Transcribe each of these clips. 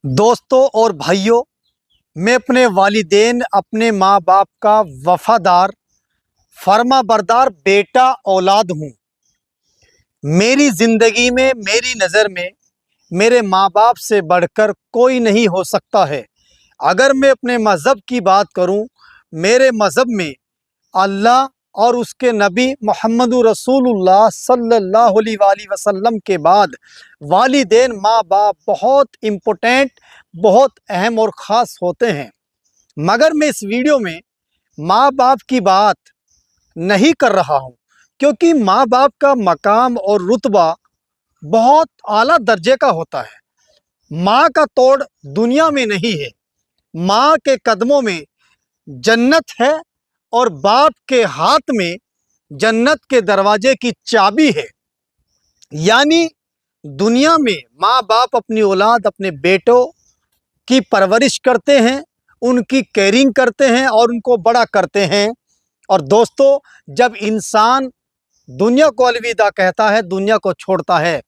दोस्तों और भाइयों, मैं अपने वालिदैन, अपने माँ बाप का वफ़ादार, फर्माबरदार बेटा औलाद हूँ। मेरी ज़िंदगी में, मेरी नज़र में मेरे माँ बाप से बढ़कर कोई नहीं हो सकता है। अगर मैं अपने मज़हब की बात करूँ, मेरे मज़हब में अल्लाह और उसके नबी मुहम्मदुर रसूलुल्लाह सल्लल्लाहु अलैहि वसल्लम के बाद वालिदैन, माँ बाप बहुत इम्पोर्टेंट, बहुत अहम और ख़ास होते हैं। मगर मैं इस वीडियो में माँ बाप की बात नहीं कर रहा हूँ, क्योंकि माँ बाप का मकाम और रुतबा बहुत आला दर्जे का होता है। माँ का तोड़ दुनिया में नहीं है। माँ के कदमों में जन्नत है और बाप के हाथ में जन्नत के दरवाजे की चाबी है। यानी दुनिया में माँ बाप अपनी औलाद, अपने बेटों की परवरिश करते हैं, उनकी केयरिंग करते हैं और उनको बड़ा करते हैं। और दोस्तों, जब इंसान दुनिया को अलविदा कहता है, दुनिया को छोड़ता है,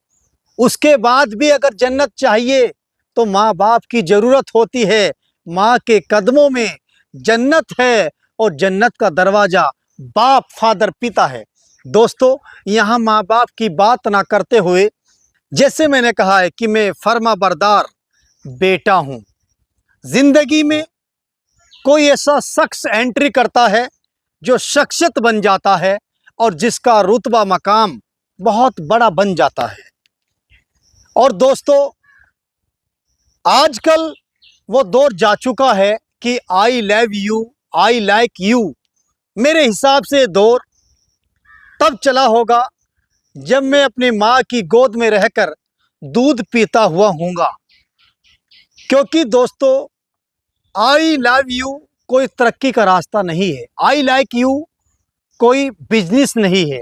उसके बाद भी अगर जन्नत चाहिए तो माँ बाप की ज़रूरत होती है। माँ के कदमों में जन्नत है और जन्नत का दरवाज़ा बाप, फादर, पिता है। दोस्तों, यहाँ माँ बाप की बात ना करते हुए, जैसे मैंने कहा है कि मैं फर्माबरदार बेटा हूँ। ज़िंदगी में कोई ऐसा शख्स एंट्री करता है जो शख्सियत बन जाता है और जिसका रुतबा मकाम बहुत बड़ा बन जाता है। और दोस्तों, आजकल वो दौर जा चुका है कि I love you, I like you. मेरे हिसाब से दौर तब चला होगा जब मैं अपनी माँ की गोद में रहकर दूध पीता हुआ हूँगा। क्योंकि दोस्तों, आई लव यू कोई तरक्की का रास्ता नहीं है। आई लाइक यू कोई बिजनेस नहीं है।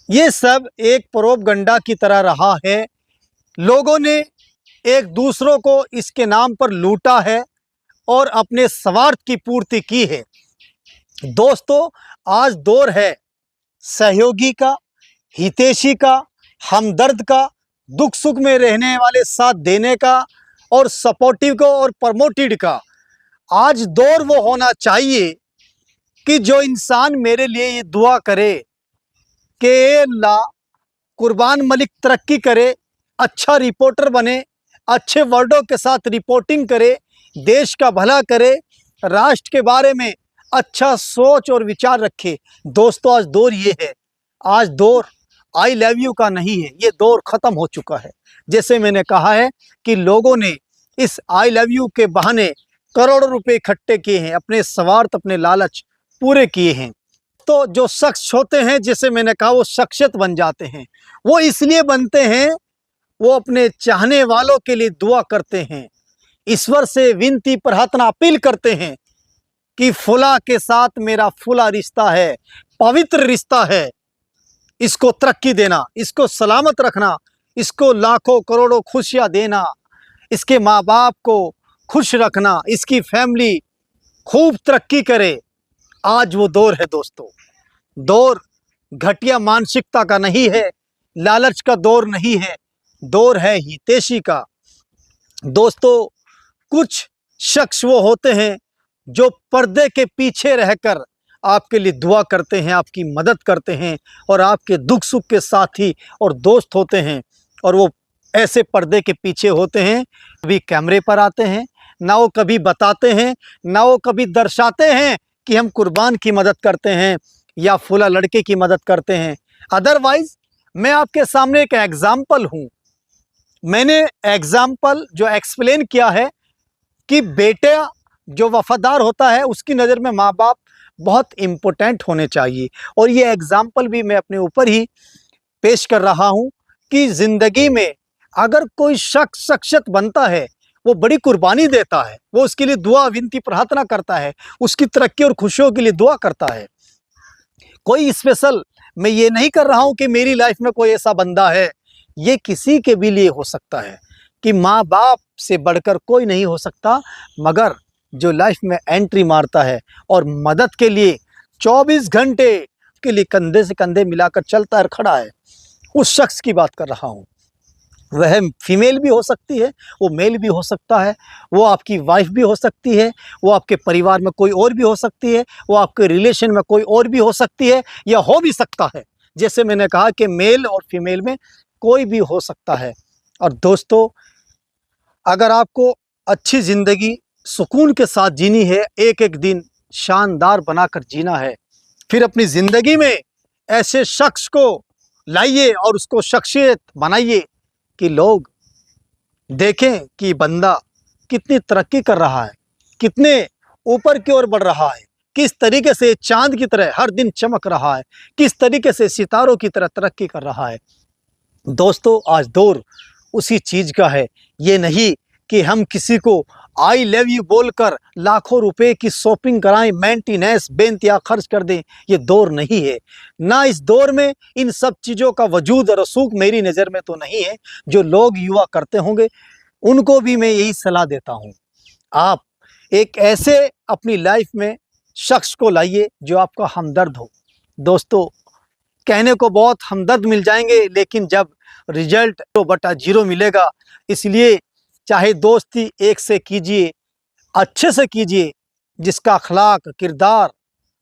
ये सब एक प्रोपगंडा की तरह रहा है। लोगों ने एक दूसरों को इसके नाम पर लूटा है और अपने स्वार्थ की पूर्ति की है। दोस्तों, आज दौर है सहयोगी का, हितैषी का, हमदर्द का, दुख सुख में रहने वाले साथ देने का और सपोर्टिव का और प्रमोटेड का। आज दौर वो होना चाहिए कि जो इंसान मेरे लिए ये दुआ करे कि अल्लाह कुर्बान मलिक तरक्की करे, अच्छा रिपोर्टर बने, अच्छे वर्डों के साथ रिपोर्टिंग करे, देश का भला करे, राष्ट्र के बारे में अच्छा सोच और विचार रखे। दोस्तों, आज दौर ये है। आज दौर आई लव यू का नहीं है, ये दौर ख़त्म हो चुका है। जैसे मैंने कहा है कि लोगों ने इस आई लव यू के बहाने करोड़ों रुपए इकट्ठे किए हैं, अपने स्वार्थ, अपने लालच पूरे किए हैं। तो जो शख्स होते हैं, जैसे मैंने कहा, वो शख्सियत बन जाते हैं। वो इसलिए बनते हैं, वो अपने चाहने वालों के लिए दुआ करते हैं, ईश्वर से विनती प्रार्थना अपील करते हैं कि फुला के साथ मेरा फुला रिश्ता है, पवित्र रिश्ता है, इसको तरक्की देना, इसको सलामत रखना, इसको लाखों करोड़ों खुशियाँ देना, इसके माँ बाप को खुश रखना, इसकी फैमिली खूब तरक्की करे। आज वो दौर है दोस्तों। दौर घटिया मानसिकता का नहीं है, लालच का दौर नहीं है, दौर है हितैषी का। दोस्तों, कुछ शख्स वो होते हैं जो पर्दे के पीछे रहकर आपके लिए दुआ करते हैं, आपकी मदद करते हैं और आपके दुख सुख के साथी और दोस्त होते हैं। और वो ऐसे पर्दे के पीछे होते हैं, कभी कैमरे पर आते हैं, ना वो कभी बताते हैं, ना वो कभी दर्शाते हैं कि हम कुर्बान की मदद करते हैं या फुला लड़के की मदद करते हैं। अदरवाइज मैं आपके सामने एक एग्जाम्पल हूँ। मैंने एग्जाम्पल जो एक्सप्लेन किया है कि बेटा जो वफ़ादार होता है, उसकी नज़र में माँ बाप बहुत इम्पोर्टेंट होने चाहिए। और ये एग्जाम्पल भी मैं अपने ऊपर ही पेश कर रहा हूँ कि ज़िंदगी में अगर कोई शख्स शख्सियत बनता है, वो बड़ी कुर्बानी देता है, वो उसके लिए दुआ विनती प्रार्थना करता है, उसकी तरक्की और खुशियों के लिए दुआ करता है। कोई स्पेशल मैं ये नहीं कर रहा हूँ कि मेरी लाइफ में कोई ऐसा बंदा है, ये किसी के भी लिए हो सकता है कि माँ बाप से बढ़कर कोई नहीं हो सकता। मगर जो लाइफ में एंट्री मारता है और मदद के लिए 24 घंटे के लिए कंधे से कंधे मिलाकर चलता है, खड़ा है, उस शख्स की बात कर रहा हूँ। वह फीमेल भी हो सकती है, वो मेल भी हो सकता है, वो आपकी वाइफ भी हो सकती है, वो आपके परिवार में कोई और भी हो सकती है, वो आपके रिलेशन में कोई और भी हो सकती है, या हो भी सकता है। जैसे मैंने कहा कि मेल और फीमेल में कोई भी हो सकता है। और दोस्तों, अगर आपको अच्छी ज़िंदगी सुकून के साथ जीनी है, एक एक दिन शानदार बनाकर जीना है, फिर अपनी ज़िंदगी में ऐसे शख्स को लाइए और उसको शख्सियत बनाइए कि लोग देखें कि बंदा कितनी तरक्की कर रहा है, कितने ऊपर की ओर बढ़ रहा है, किस तरीके से चांद की तरह हर दिन चमक रहा है, किस तरीके से सितारों की तरह तरक्की कर रहा है। दोस्तों, आज दौर उसी चीज़ का है। ये नहीं कि हम किसी को आई लव यू बोलकर लाखों रुपए की शॉपिंग कराएं, मेंटेनेंस बेइंतहा खर्च कर दें। ये दौर नहीं है। ना इस दौर में इन सब चीज़ों का वजूद और रसूख मेरी नज़र में तो नहीं है। जो लोग युवा करते होंगे उनको भी मैं यही सलाह देता हूँ, आप एक ऐसे अपनी लाइफ में शख्स को लाइए जो आपका हमदर्द हो। दोस्तों, कहने को बहुत हमदर्द मिल जाएंगे, लेकिन जब रिजल्ट 2/0 मिलेगा। इसलिए चाहे दोस्ती एक से कीजिए, अच्छे से कीजिए, जिसका अखलाक, किरदार,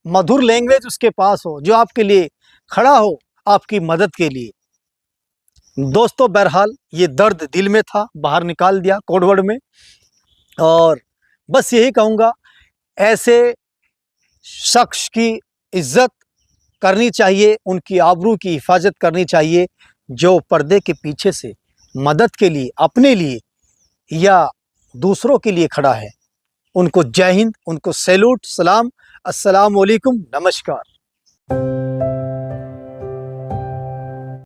मधुर लैंग्वेज उसके पास हो, जो आपके लिए खड़ा हो, आपकी मदद के लिए। दोस्तों, बहरहाल ये दर्द दिल में था, बाहर निकाल दिया कोडवर्ड में। और बस यही कहूँगा, ऐसे शख्स की इज्जत करनी चाहिए, उनकी आबरू की हिफाजत करनी चाहिए, जो पर्दे के पीछे से मदद के लिए, अपने लिए या दूसरों के लिए खड़ा है। उनको जय हिंद, उनको सैल्यूट, सलाम, अस्सलाम वालेकुम, नमस्कार।